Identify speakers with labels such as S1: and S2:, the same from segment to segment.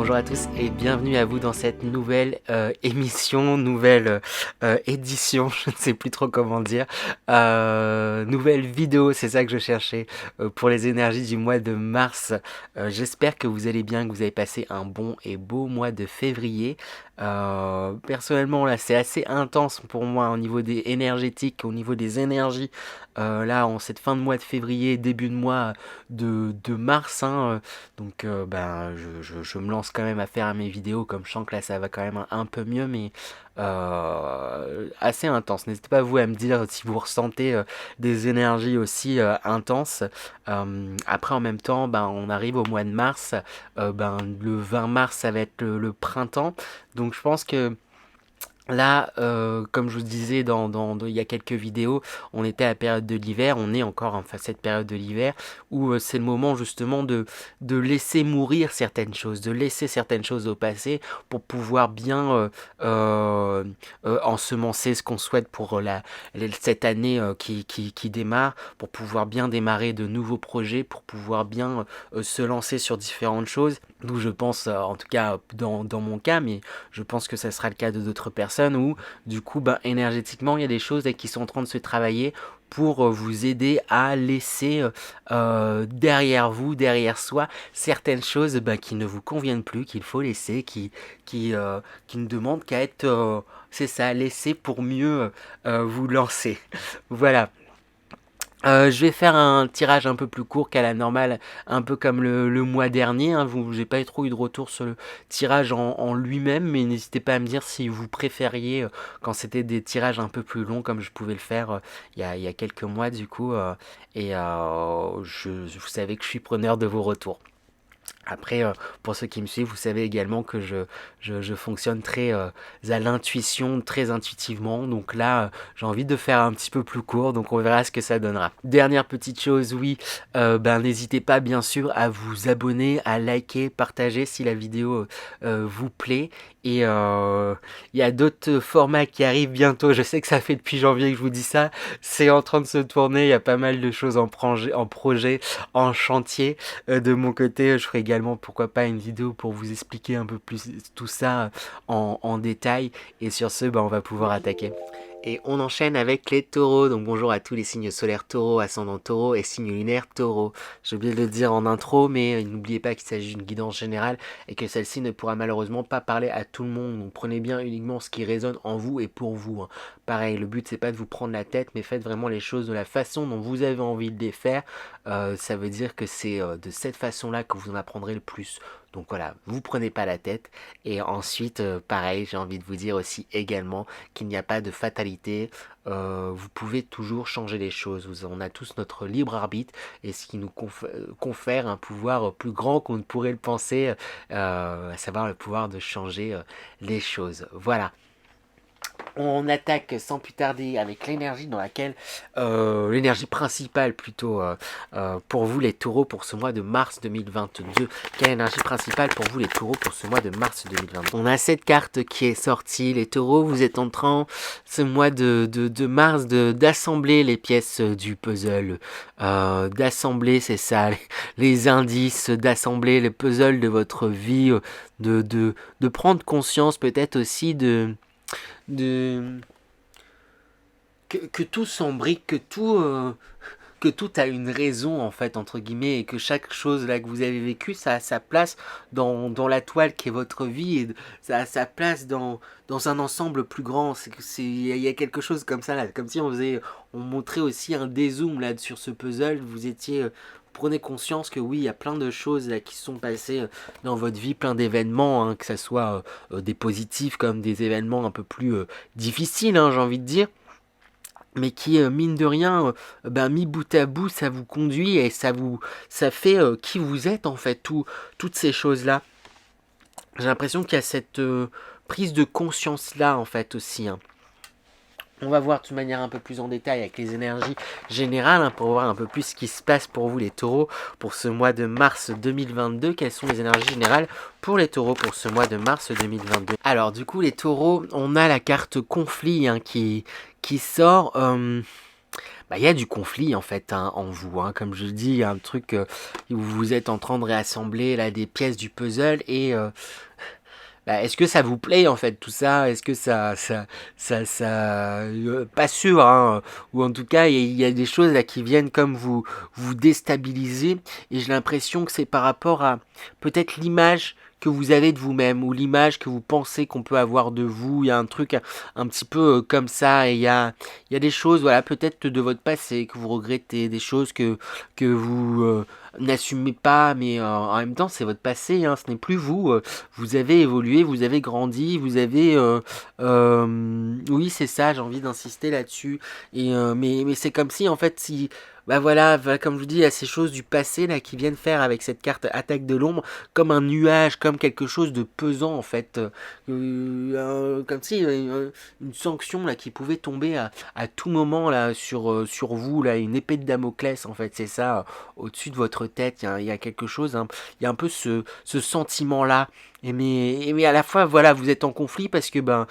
S1: bonjour à tous et bienvenue à vous dans cette nouvelle émission, nouvelle édition, je ne sais plus trop comment dire, nouvelle vidéo, c'est ça que je cherchais pour les énergies du mois de mars. J'espère que vous allez bien, que vous avez passé un bon et beau mois de février. Personnellement là c'est assez intense pour moi au niveau des énergétiques, au niveau des énergies. Là en cette fin de mois de février, début de mois de mars, hein, donc je me lance quand même à faire mes vidéos, comme je sens que là ça va quand même un peu mieux, mais assez intense. N'hésitez pas vous à me dire si vous ressentez des énergies aussi intenses. Après en même temps, on arrive au mois de mars. Le 20 mars ça va être le printemps, donc je pense que là, comme je vous disais il y a quelques vidéos, on était à la période de l'hiver, on est encore enfin cette période de l'hiver où c'est le moment justement de laisser mourir certaines choses, de laisser certaines choses au passé pour pouvoir bien ensemencer ce qu'on souhaite pour cette année qui démarre, pour pouvoir bien démarrer de nouveaux projets, pour pouvoir bien se lancer sur différentes choses. D'où je pense, en tout cas dans mon cas, mais je pense que ça sera le cas de d'autres personnes où du coup énergétiquement il y a des choses qui sont en train de se travailler pour vous aider à laisser derrière vous, derrière soi, certaines choses qui ne vous conviennent plus, qu'il faut laisser, qui ne demandent qu'à être, c'est ça, laissées pour mieux vous lancer. Voilà. Je vais faire un tirage un peu plus court qu'à la normale, un peu comme le mois dernier, hein. J'ai pas trop eu de retour sur le tirage en lui-même, mais n'hésitez pas à me dire si vous préfériez quand c'était des tirages un peu plus longs, comme je pouvais le faire il y a quelques mois du coup. Vous savez que je suis preneur de vos retours. Après, pour ceux qui me suivent, vous savez également que je fonctionne très à l'intuition, très intuitivement. Donc là, j'ai envie de faire un petit peu plus court, donc on verra ce que ça donnera. Dernière petite chose, oui, n'hésitez pas bien sûr à vous abonner, à liker, partager si la vidéo vous plaît. Et il y a d'autres formats qui arrivent bientôt. Je sais que ça fait depuis janvier que je vous dis ça. C'est en train de se tourner. Il y a pas mal de choses en projet, en chantier. De mon côté, je ferai également pourquoi pas une vidéo pour vous expliquer un peu plus tout ça en détail. Et sur ce, on va pouvoir attaquer. Et on enchaîne avec les taureaux. Donc bonjour à tous les signes solaires taureau, ascendant taureau et signes lunaires taureau. J'ai oublié de le dire en intro, mais n'oubliez pas qu'il s'agit d'une guidance générale et que celle-ci ne pourra malheureusement pas parler à tout le monde. Donc prenez bien uniquement ce qui résonne en vous et pour vous, hein. Pareil, le but c'est pas de vous prendre la tête, mais faites vraiment les choses de la façon dont vous avez envie de les faire. Ça veut dire que c'est de cette façon-là que vous en apprendrez le plus. Donc voilà, vous prenez pas la tête. Et ensuite, pareil, j'ai envie de vous dire aussi également qu'il n'y a pas de fatalité. Vous pouvez toujours changer les choses. On a tous notre libre arbitre et ce qui nous confère un pouvoir plus grand qu'on ne pourrait le penser, à savoir le pouvoir de changer les choses. Voilà. On attaque sans plus tarder avec l'énergie dans laquelle, l'énergie principale plutôt pour vous les taureaux pour ce mois de mars 2022. Quelle énergie principale pour vous les taureaux pour ce mois de mars 2022? On a cette carte qui est sortie. Les taureaux, vous êtes en train ce mois de mars d'assembler les pièces du puzzle. D'assembler, c'est ça, les indices, d'assembler le puzzle de votre vie, de prendre conscience peut-être aussi de que tout s'embrique, que tout a une raison en fait entre guillemets et que chaque chose là que vous avez vécu ça a sa place dans la toile qui est votre vie et ça a sa place dans un ensemble plus grand. Il y a quelque chose comme ça là, comme si on montrait aussi un dézoom là sur ce puzzle. Prenez conscience que oui, il y a plein de choses là qui sont passées dans votre vie, plein d'événements, hein, que ce soit des positifs comme des événements un peu plus difficiles, hein, j'ai envie de dire, mais qui mine de rien, mis bout à bout, ça vous conduit et ça fait qui vous êtes en fait, toutes ces choses là. J'ai l'impression qu'il y a cette prise de conscience là en fait aussi, hein. On va voir de toute manière un peu plus en détail avec les énergies générales, hein, pour voir un peu plus ce qui se passe pour vous les taureaux pour ce mois de mars 2022. Quelles sont les énergies générales pour les taureaux pour ce mois de mars 2022? Alors du coup les taureaux, on a la carte conflit, hein, qui sort. bah, il y a du conflit en fait hein, en vous. Hein. Comme je dis, il y a un truc où vous êtes en train de réassembler là, des pièces du puzzle et bah, est-ce que ça vous plaît en fait tout ça? Est-ce que pas sûr, hein, ou en tout cas il y a des choses là qui viennent comme vous déstabiliser et j'ai l'impression que c'est par rapport à peut-être l'image que vous avez de vous-même ou l'image que vous pensez qu'on peut avoir de vous. Il y a un truc un petit peu comme ça et il y a des choses voilà peut-être de votre passé que vous regrettez, des choses que vous n'assumez pas, mais en même temps c'est votre passé, hein, ce n'est plus vous. Vous avez évolué, vous avez grandi, vous avez... oui, c'est ça, j'ai envie d'insister là-dessus. Et, mais c'est comme si, en fait, si... Bah voilà, comme je vous dis, il y a ces choses du passé là qui viennent faire avec cette carte attaque de l'ombre comme un nuage, comme quelque chose de pesant en fait, comme si une sanction là qui pouvait tomber à tout moment là sur vous là, une épée de Damoclès en fait, c'est ça, au-dessus de votre tête, il y a quelque chose, hein, il y a un peu ce sentiment là mais à la fois, voilà, vous êtes en conflit parce que, ben,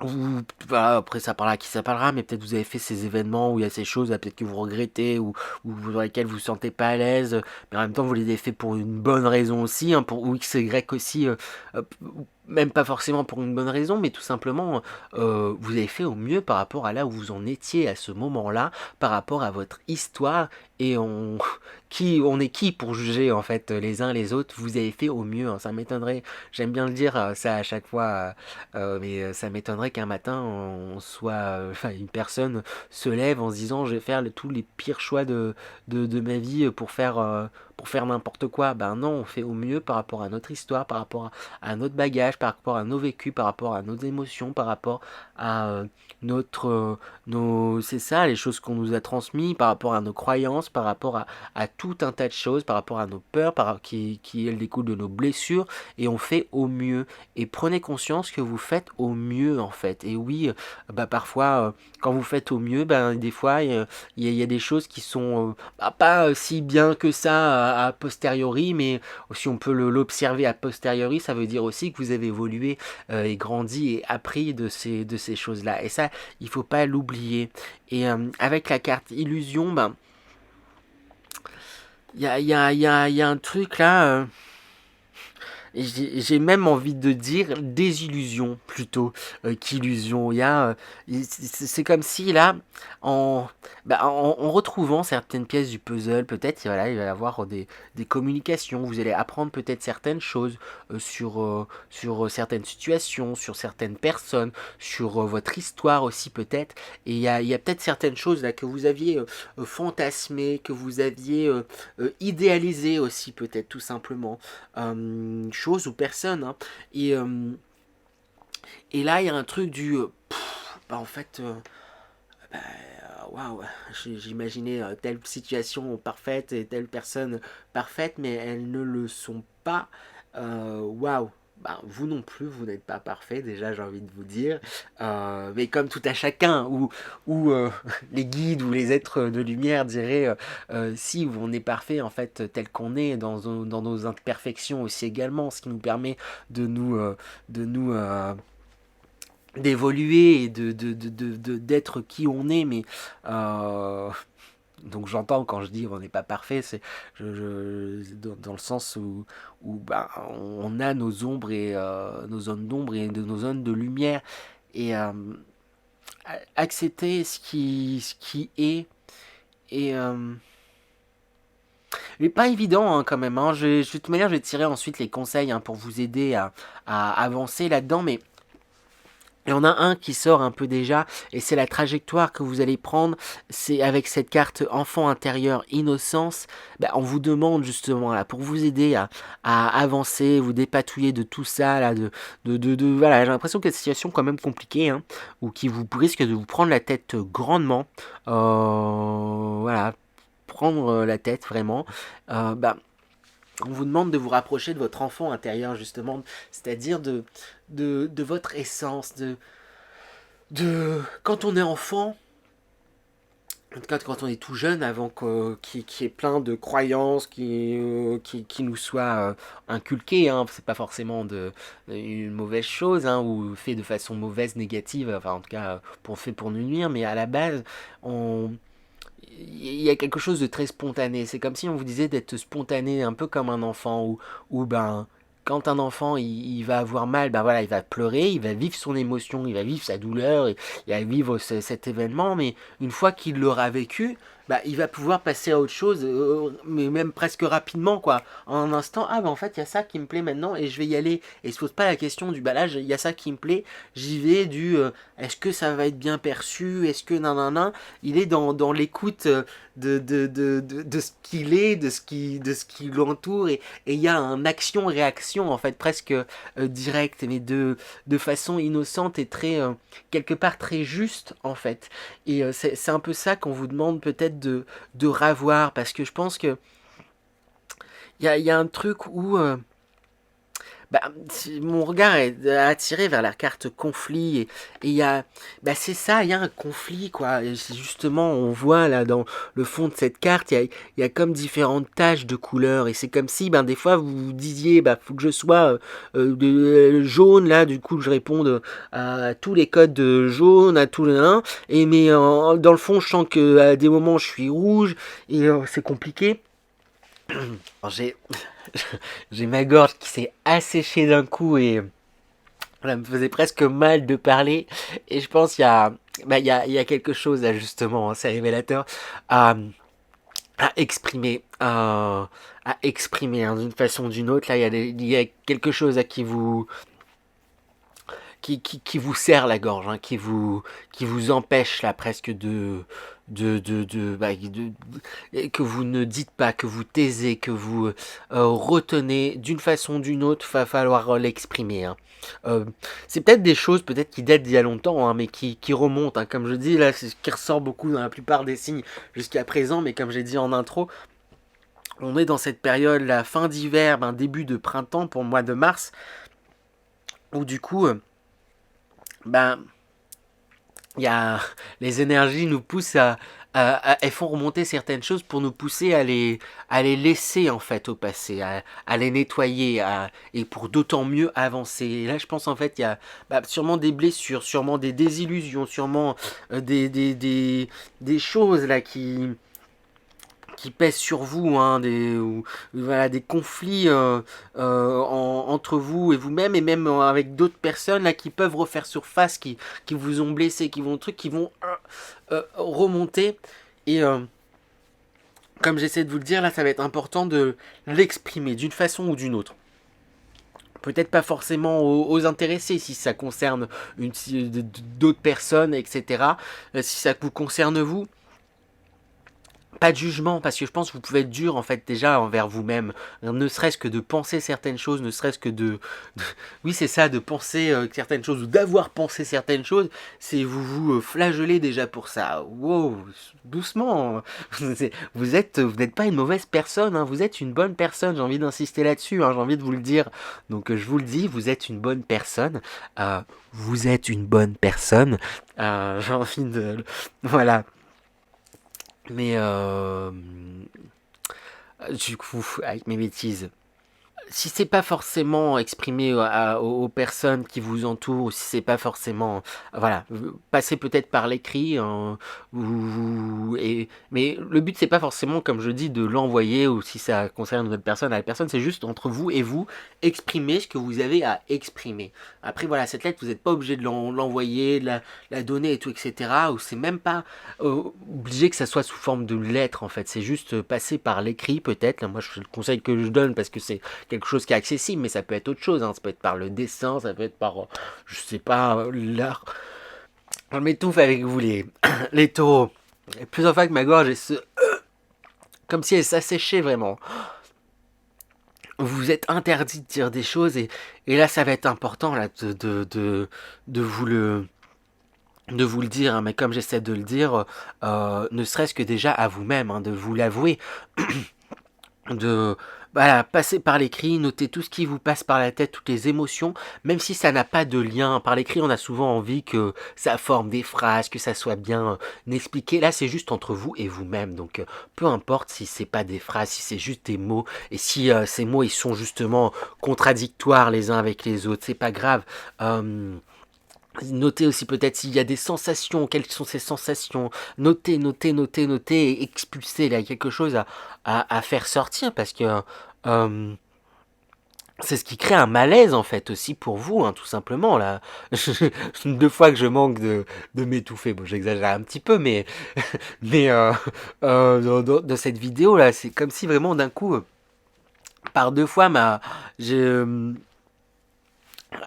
S1: vous, voilà, après ça parlera à qui ça parlera, mais peut-être vous avez fait ces événements où il y a ces choses, peut-être que vous regrettez ou dans lesquelles vous vous sentez pas à l'aise, mais en même temps vous les avez fait pour une bonne raison aussi, hein, pour ou X et Y aussi, euh, même pas forcément pour une bonne raison, mais tout simplement vous avez fait au mieux par rapport à là où vous en étiez à ce moment-là, par rapport à votre histoire, et on est qui pour juger en fait les uns les autres, vous avez fait au mieux, hein, ça m'étonnerait, j'aime bien le dire ça à chaque fois. Mais ça m'étonnerait qu'un matin, on soit, enfin, une personne se lève en se disant, je vais faire tous les pires choix de ma vie pour faire n'importe quoi. Ben non, on fait au mieux par rapport à notre histoire, par rapport à notre bagage, par rapport à nos vécus, par rapport à nos émotions, par rapport à notre, c'est ça, les choses qu'on nous a transmises, par rapport à nos croyances, par rapport à tout un tas de choses, par rapport à nos peurs, qui elles découlent de nos blessures, et on fait au mieux. Et prenez conscience que vous faites au mieux en fait. Et oui, bah parfois, quand vous faites au mieux, ben des fois, il y a des choses qui sont bah, pas si bien que ça a posteriori, mais si on peut l'observer a posteriori, ça veut dire aussi que vous avez évolué et grandi et appris de ces choses-là. Et ça, il faut pas l'oublier. Et avec la carte illusion, ben, il y a un truc là. J'ai même envie de dire désillusion plutôt qu'illusion. C'est comme si là, en, en retrouvant certaines pièces du puzzle, peut-être voilà, il va y avoir des communications. Vous allez apprendre peut-être certaines choses sur certaines situations, sur certaines personnes, sur votre histoire aussi peut-être. Et il y a peut-être certaines choses là que vous aviez fantasmées, que vous aviez idéalisées aussi peut-être tout simplement chose ou personne. Hein. Et, euh, et là, il y a un truc du. Bah, en fait, waouh, j'imaginais telle situation parfaite et telle personne parfaite, mais elles ne le sont pas. Waouh. Bah, vous non plus, vous n'êtes pas parfait, déjà j'ai envie de vous dire. Mais comme tout à chacun, ou les guides ou les êtres de lumière diraient, si on est parfait en fait tel qu'on est, dans nos imperfections aussi également, ce qui nous permet de nous, de nous d'évoluer et d'être qui on est, mais euh, donc j'entends quand je dis on n'est pas parfait, c'est dans le sens où bah, on a nos ombres et nos zones d'ombre et nos zones de lumière et accepter ce qui est et mais pas évident hein, quand même. Hein. De toute manière, je vais tirer ensuite les conseils hein, pour vous aider à avancer là-dedans, mais il y en a un qui sort un peu déjà, et c'est la trajectoire que vous allez prendre. C'est avec cette carte enfant intérieur innocence. Ben, on vous demande justement là pour vous aider à avancer, vous dépatouiller de tout ça là, voilà. J'ai l'impression que la situation est quand même compliquée, hein, ou qui vous risque de vous prendre la tête grandement. Voilà, prendre la tête vraiment. Ben, on vous demande de vous rapprocher de votre enfant intérieur justement, c'est-à-dire de votre essence, quand on est enfant, en tout cas quand on est tout jeune, avant qu'il y ait plein de croyances qui nous soient inculquées, hein. C'est pas forcément une mauvaise chose, hein, ou fait de façon mauvaise, négative, enfin en tout cas fait pour nous nuire, mais à la base, on, il y a quelque chose de très spontané. C'est comme si on vous disait d'être spontané, un peu comme un enfant, où ben, quand un enfant il va avoir mal, ben voilà, il va pleurer, il va vivre son émotion, il va vivre sa douleur, il va vivre cet événement, mais une fois qu'il l'aura vécu, bah, il va pouvoir passer à autre chose, mais même presque rapidement, quoi. En un instant, ah ben en fait, il y a ça qui me plaît maintenant et je vais y aller. Et il se pose pas la question du, bah là, il y a ça qui me plaît, j'y vais, est-ce que ça va être bien perçu, est-ce que nanana, il est dans l'écoute de ce qu'il est, de ce qui l'entoure, et il y a un action-réaction en fait presque directe, mais de façon innocente et très quelque part très juste en fait. Et c'est un peu ça qu'on vous demande peut-être de ravoir, parce que je pense que il y a un truc où bah, mon regard est attiré vers la carte conflit, et il y a, bah, c'est ça, il y a un conflit quoi. Et justement, on voit là dans le fond de cette carte, il y a comme différentes taches de couleurs, et c'est comme si, ben des fois vous vous disiez, bah faut que je sois jaune là, du coup je réponde à tous les codes de jaune, à tous les uns, et mais dans le fond je sens que à des moments je suis rouge, et c'est compliqué. Alors, j'ai ma gorge qui s'est asséchée d'un coup, et ça me faisait presque mal de parler. Et je pense il y a quelque chose là justement, hein, c'est révélateur, à, à exprimer, à exprimer hein, d'une façon ou d'une autre. Là, il y a quelque chose à qui vous serre la gorge, hein, qui vous empêche là presque que vous ne dites pas, que vous taisez, que vous retenez d'une façon ou d'une autre, va falloir l'exprimer. Hein. Euh, c'est peut-être des choses peut-être qui datent d'il y a longtemps, hein, mais qui remontent. Hein. Comme je dis, là, c'est ce qui ressort beaucoup dans la plupart des signes jusqu'à présent, mais comme j'ai dit en intro, on est dans cette période, la fin d'hiver, ben, début de printemps pour le mois de mars, où du coup, ben, il y a les énergies nous poussent elles font remonter certaines choses pour nous pousser à les laisser en fait au passé, à les nettoyer, et pour d'autant mieux avancer. Et là, je pense en fait il y a bah, sûrement des blessures, sûrement des désillusions, sûrement des choses là qui pèsent sur vous, hein, voilà, des conflits entre vous et vous-même, et même avec d'autres personnes là qui peuvent refaire surface, qui vous ont blessé, qui vont remonter. Et comme j'essaie de vous le dire, là, ça va être important de l'exprimer d'une façon ou d'une autre. Peut-être pas forcément aux intéressés si ça concerne d'autres personnes, etc. Si ça vous concerne vous, pas de jugement, parce que je pense que vous pouvez être dur en fait déjà envers vous-même, ne serait-ce que de penser certaines choses, ne serait-ce que oui c'est ça, de penser certaines choses, ou d'avoir pensé certaines choses, c'est vous flageller déjà pour ça. Wow, doucement, vous n'êtes pas une mauvaise personne, hein, vous êtes une bonne personne, j'ai envie d'insister là-dessus, hein, j'ai envie de vous le dire, donc je vous le dis, vous êtes une bonne personne, euh, vous êtes une bonne personne, j'ai envie de... Voilà. Mais du coup, avec mes bêtises, si c'est pas forcément exprimé aux personnes qui vous entourent, ou si c'est pas forcément, voilà, passez peut-être par l'écrit, hein, mais le but c'est pas forcément, comme je dis, de l'envoyer, ou si ça concerne une autre personne à la personne, c'est juste entre vous et vous, exprimer ce que vous avez à exprimer. Après voilà, cette lettre, vous n'êtes pas obligé de l'envoyer, de la donner et tout, etc. Ou c'est même pas obligé que ça soit sous forme de lettre en fait, c'est juste passer par l'écrit peut-être. Là, moi, c'est le conseil que je donne parce que c'est quelque chose qui est accessible, mais ça peut être autre chose, hein. Ça peut être par le dessin, ça peut être par, je sais pas, l'art. Je m'étouffe avec vous les taureaux. Et plusieurs fois que ma gorge comme si elle s'asséchait vraiment. Vous êtes interdit de dire des choses, et là ça va être important là de vous de vous le dire, hein, mais comme j'essaie de le dire, ne serait-ce que déjà à vous-même, hein, de vous l'avouer. de voilà, passer par l'écrit, noter tout ce qui vous passe par la tête, toutes les émotions, même si ça n'a pas de lien. Par l'écrit, on a souvent envie que ça forme des phrases, que ça soit bien expliqué. Là, c'est juste entre vous et vous-même. Donc, peu importe si c'est pas des phrases, si c'est juste des mots, et si ces mots ils sont justement contradictoires les uns avec les autres, c'est pas grave. Euh, Notez aussi peut-être s'il y a des sensations, quelles sont ces sensations. Notez, notez, notez, notez et expulsez. Là, il y a quelque chose à faire sortir parce que euh, c'est ce qui crée un malaise en fait aussi pour vous, hein, tout simplement. Là, deux fois que je manque de m'étouffer. Bon, j'exagère un petit peu, mais de cette vidéo là, c'est comme si vraiment d'un coup, par deux fois, j'ai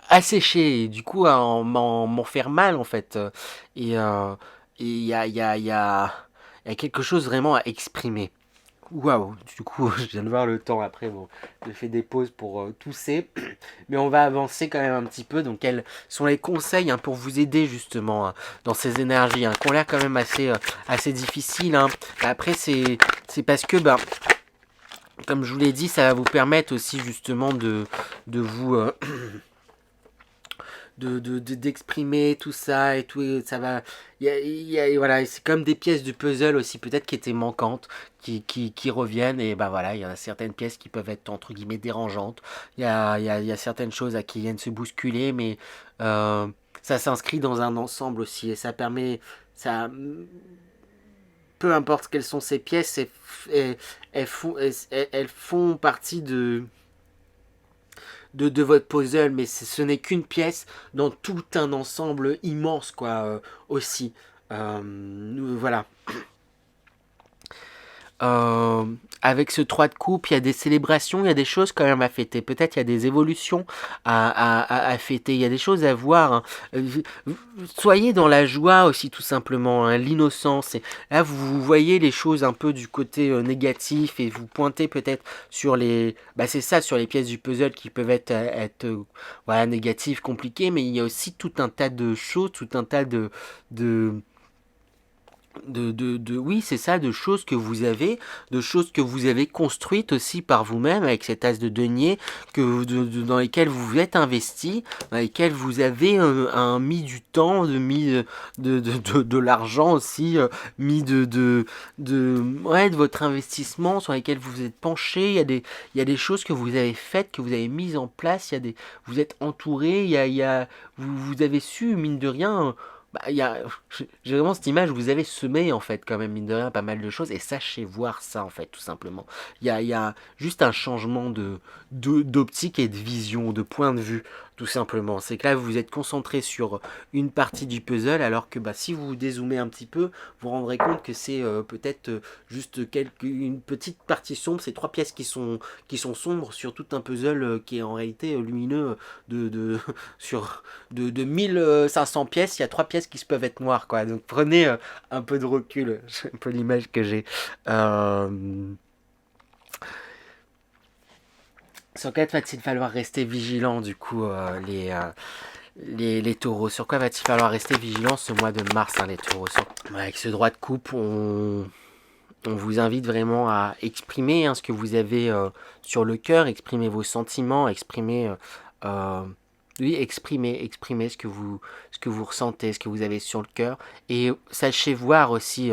S1: asséché et du coup à m'en faire mal en fait et il y a il y a quelque chose vraiment à exprimer. Waouh, du coup je viens de voir le temps après, bon j'ai fait des pauses pour tousser mais on va avancer quand même un petit peu. Donc quels sont les conseils hein, pour vous aider justement hein, dans ces énergies hein, qui ont l'air quand même assez difficiles hein. Après c'est parce que comme je vous l'ai dit, ça va vous permettre aussi justement de vous d'exprimer tout ça et tout et ça va voilà, c'est comme des pièces du puzzle aussi peut-être qui étaient manquantes qui reviennent et bah voilà, il y en a certaines pièces qui peuvent être entre guillemets dérangeantes, il y a certaines choses à qui viennent se bousculer mais ça s'inscrit dans un ensemble aussi et ça permet ça peu importe quelles sont ces pièces elles font partie de votre puzzle, mais ce n'est qu'une pièce dans tout un ensemble immense, quoi, aussi. Voilà. Euh, Avec ce 3 de coupe, il y a des célébrations, il y a des choses quand même à fêter. Peut-être il y a des évolutions à fêter, il y a des choses à voir. Hein. Soyez dans la joie aussi, tout simplement, hein, l'innocence. Et là, vous voyez les choses un peu du côté négatif et vous pointez peut-être sur les. Bah, c'est ça, sur les pièces du puzzle qui peuvent être voilà, négatives, compliquées, mais il y a aussi tout un tas de choses, tout un tas de oui, c'est ça, de choses que vous avez construites aussi par vous-même avec cet as de denier, dans lesquelles vous vous êtes investi, dans lesquelles vous avez mis du temps, de l'argent aussi, mis ouais, de votre investissement sur lesquels vous vous êtes penché. Il y a des choses que vous avez faites, que vous avez mises en place. Vous êtes entouré. Vous avez su, mine de rien. Bah, j'ai vraiment cette image, vous avez semé en fait quand même mine de rien pas mal de choses et sachez voir ça en fait tout simplement. Il y a juste un changement d'optique et de vision, de point de vue tout simplement. C'est que là vous vous êtes concentré sur une partie du puzzle alors que bah, si vous dézoomez un petit peu, vous vous rendrez compte que c'est peut-être juste une petite partie sombre, c'est trois pièces qui sont sombres sur tout un puzzle qui est en réalité lumineux de, sur de 1500 pièces, il y a trois pièces qui se peuvent être noires, quoi. Donc prenez un peu de recul, c'est un peu l'image que j'ai. Euh, sur quoi va-t-il falloir rester vigilant, du coup, les taureaux? Sur quoi va-t-il falloir rester vigilant ce mois de mars, hein, les taureaux? Avec ce droit de coupe, on vous invite vraiment à exprimer hein, ce que vous avez sur le cœur, exprimer vos sentiments, euh, oui, exprimer ce que vous ressentez, ce que vous avez sur le cœur, et sachez voir aussi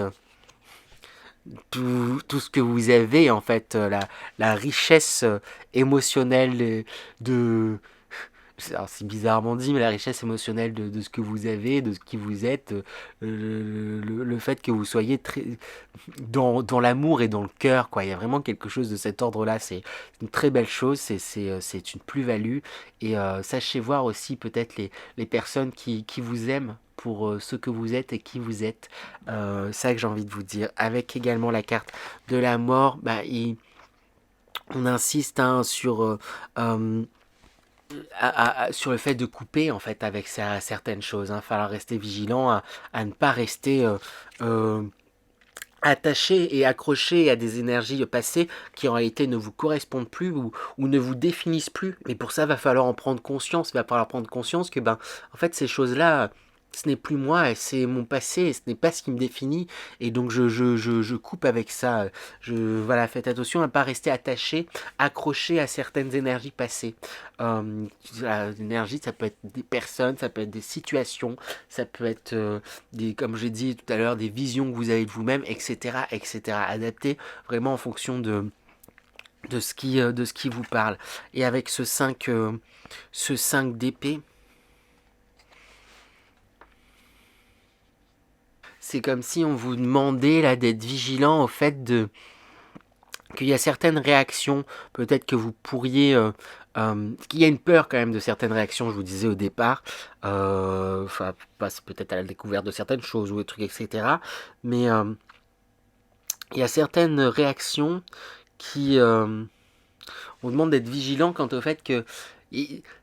S1: tout ce que vous avez en fait, la richesse émotionnelle de, alors c'est bizarrement dit, mais la richesse émotionnelle de ce que vous avez, de ce qui vous êtes, le fait que vous soyez très dans l'amour et dans le cœur, quoi. Il y a vraiment quelque chose de cet ordre-là. C'est une très belle chose, c'est une plus-value. Et sachez voir aussi peut-être les personnes qui vous aiment pour ce que vous êtes et qui vous êtes. Ça que j'ai envie de vous dire. Avec également la carte de la mort, on insiste hein, euh, sur le fait de couper en fait avec certaines choses. Il falloir rester vigilant à ne pas rester euh, attaché et accroché à des énergies passées qui en réalité ne vous correspondent plus ou ne vous définissent plus. Et pour ça, va falloir en prendre conscience. Il va falloir prendre conscience que en fait ces choses-là ce n'est plus moi, c'est mon passé, et ce n'est pas ce qui me définit, et donc je coupe avec ça. Voilà, faites attention à ne pas rester attaché, accroché à certaines énergies passées. L'énergie, ça peut être des personnes, ça peut être des situations, ça peut être, comme j'ai dit tout à l'heure, des visions que vous avez de vous-même, etc., etc. Adaptez vraiment en fonction de ce qui vous parle. Et avec ce 5 d'épée, c'est comme si on vous demandait là d'être vigilant au fait qu'il y a certaines réactions, peut-être que vous pourriez, qu'il y a une peur quand même de certaines réactions, je vous disais au départ, enfin, passe peut-être à la découverte de certaines choses ou des trucs, etc. Mais il y a certaines réactions qui, on demande d'être vigilant quant au fait que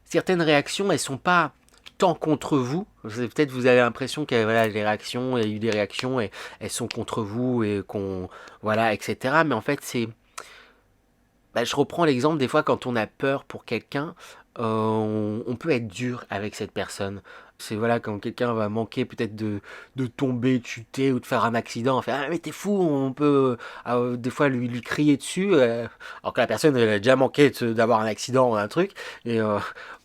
S1: certaines réactions, elles sont pas tant contre vous. Peut-être vous avez l'impression que voilà, les réactions, il y a eu des réactions et elles sont contre vous et qu'on voilà, etc. Mais en fait, je reprends l'exemple des fois quand on a peur pour quelqu'un, on peut être dur avec cette personne. C'est voilà quand quelqu'un va manquer peut-être de tomber, de chuter ou de faire un accident, on fait ah mais t'es fou, on peut des fois lui crier dessus, alors que la personne elle a déjà manqué d'avoir un accident ou un truc, et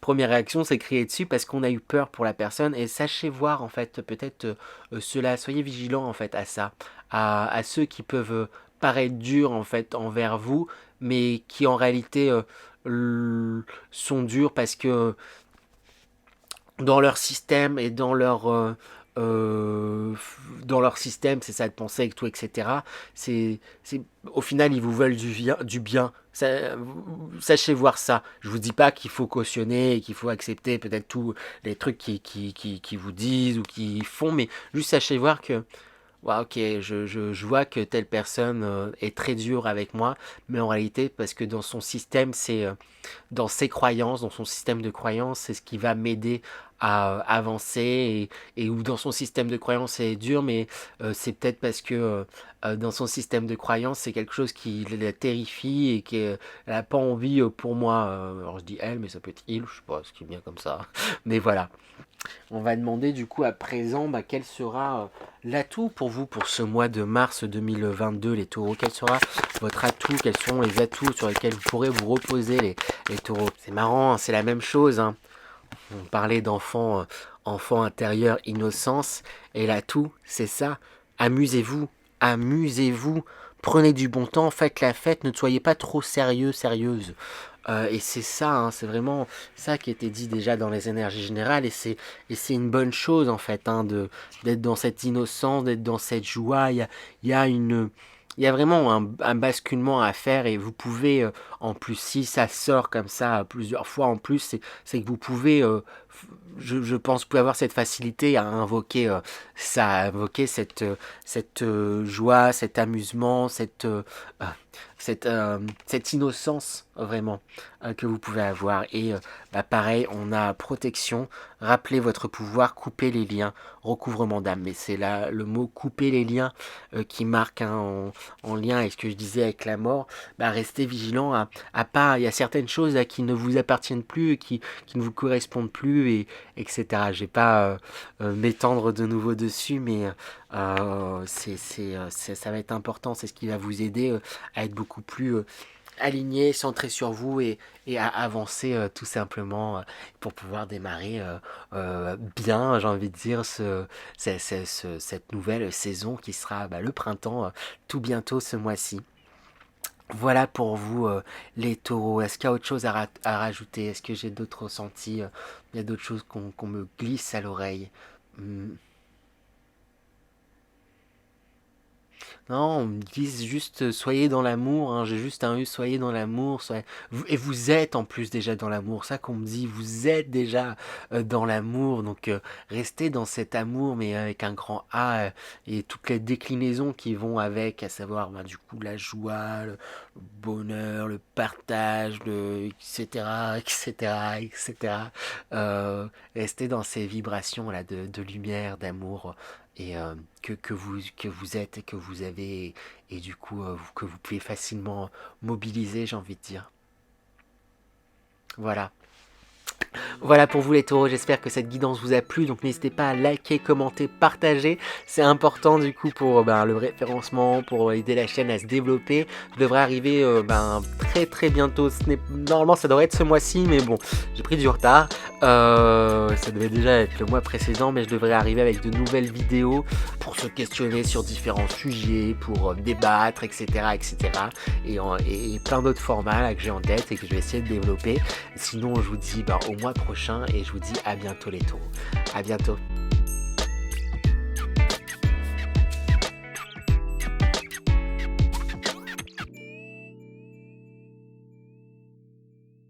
S1: première réaction c'est crier dessus parce qu'on a eu peur pour la personne, et sachez voir en fait peut-être cela, soyez vigilants en fait à ça, à ceux qui peuvent paraître durs en fait envers vous, mais qui en réalité sont durs parce que dans leur système et euh, dans leur système, c'est ça de penser avec tout, etc. C'est, au final, ils vous veulent du bien. Sachez voir ça. Je vous dis pas qu'il faut cautionner et qu'il faut accepter peut-être tous les trucs qui vous disent ou qui font, mais juste sachez voir que ouais, ok, je vois que telle personne est très dure avec moi, mais en réalité, parce que dans son système, dans ses croyances, dans son système de croyances, c'est ce qui va m'aider à avancer, et où dans son système de croyances c'est dur, mais c'est peut-être parce que dans son système de croyances c'est quelque chose qui la terrifie et qu'elle n'a pas envie pour moi. Alors je dis elle, mais ça peut être il, je sais pas, ce qui est bien comme ça. Mais voilà. On va demander du coup à présent quel sera l'atout pour vous pour ce mois de mars 2022, les taureaux. Quel sera votre atout? Quels seront les atouts sur lesquels vous pourrez vous reposer, les taureaux? C'est marrant, hein, c'est la même chose. Hein. On parlait d'enfant enfant intérieur, innocence. Et l'atout, c'est ça. Amusez-vous. Amusez-vous. Prenez du bon temps, faites la fête, ne soyez pas trop sérieux, sérieuse. Et c'est ça, hein, c'est vraiment ça qui était dit déjà dans les énergies générales, et c'est une bonne chose en fait, hein, d'être dans cette innocence, d'être dans cette joie. Il y a une, il y a vraiment un basculement à faire, et vous pouvez, en plus, si ça sort comme ça plusieurs fois en plus, c'est que vous pouvez, je pense, vous pouvez avoir cette facilité à invoquer ça, à invoquer cette joie, cet amusement, cette innocence vraiment que vous pouvez avoir. Et pareil, on a protection, rappelez votre pouvoir, couper les liens, recouvrement d'âme. Mais c'est là le mot couper les liens qui marque, hein, en lien avec ce que je disais avec la mort. Restez vigilant à pas, il y a certaines choses là, qui ne vous appartiennent plus, qui ne vous correspondent plus, et etc. Je vais pas m'étendre de nouveau dessus, mais ça va être important, c'est ce qui va vous aider à être beaucoup plus aligné, centré sur vous, et à avancer tout simplement pour pouvoir démarrer bien, j'ai envie de dire, cette nouvelle saison qui sera le printemps tout bientôt ce mois-ci. Voilà pour vous les taureaux. Est-ce qu'il y a autre chose à rajouter? Est-ce que j'ai d'autres ressentis? Il y a d'autres choses qu'on me glisse à l'oreille? Hmm. Non, on me dit juste soyez dans l'amour, hein, j'ai juste un eu, soyez dans l'amour, et vous êtes en plus déjà dans l'amour, ça qu'on me dit, vous êtes déjà dans l'amour, donc restez dans cet amour, mais avec un grand A, et toutes les déclinaisons qui vont avec, à savoir du coup la joie, le bonheur, le partage, etc., etc., etc. Restez dans ces vibrations là de lumière, d'amour, et que vous êtes et que vous avez, et du coup que vous pouvez facilement mobiliser, j'ai envie de dire. Voilà. Voilà pour vous les taureaux, j'espère que cette guidance vous a plu, donc n'hésitez pas à liker, commenter, partager, c'est important du coup pour le référencement, pour aider la chaîne à se développer. Je devrais arriver très bientôt, normalement ça devrait être ce mois-ci, mais bon, j'ai pris du retard, ça devait déjà être le mois précédent, mais je devrais arriver avec de nouvelles vidéos pour se questionner sur différents sujets, pour débattre, etc. etc. Et plein d'autres formats là, que j'ai en tête et que je vais essayer de développer. Sinon, je vous dis au mois prochain et je vous dis à bientôt les taureaux. À bientôt.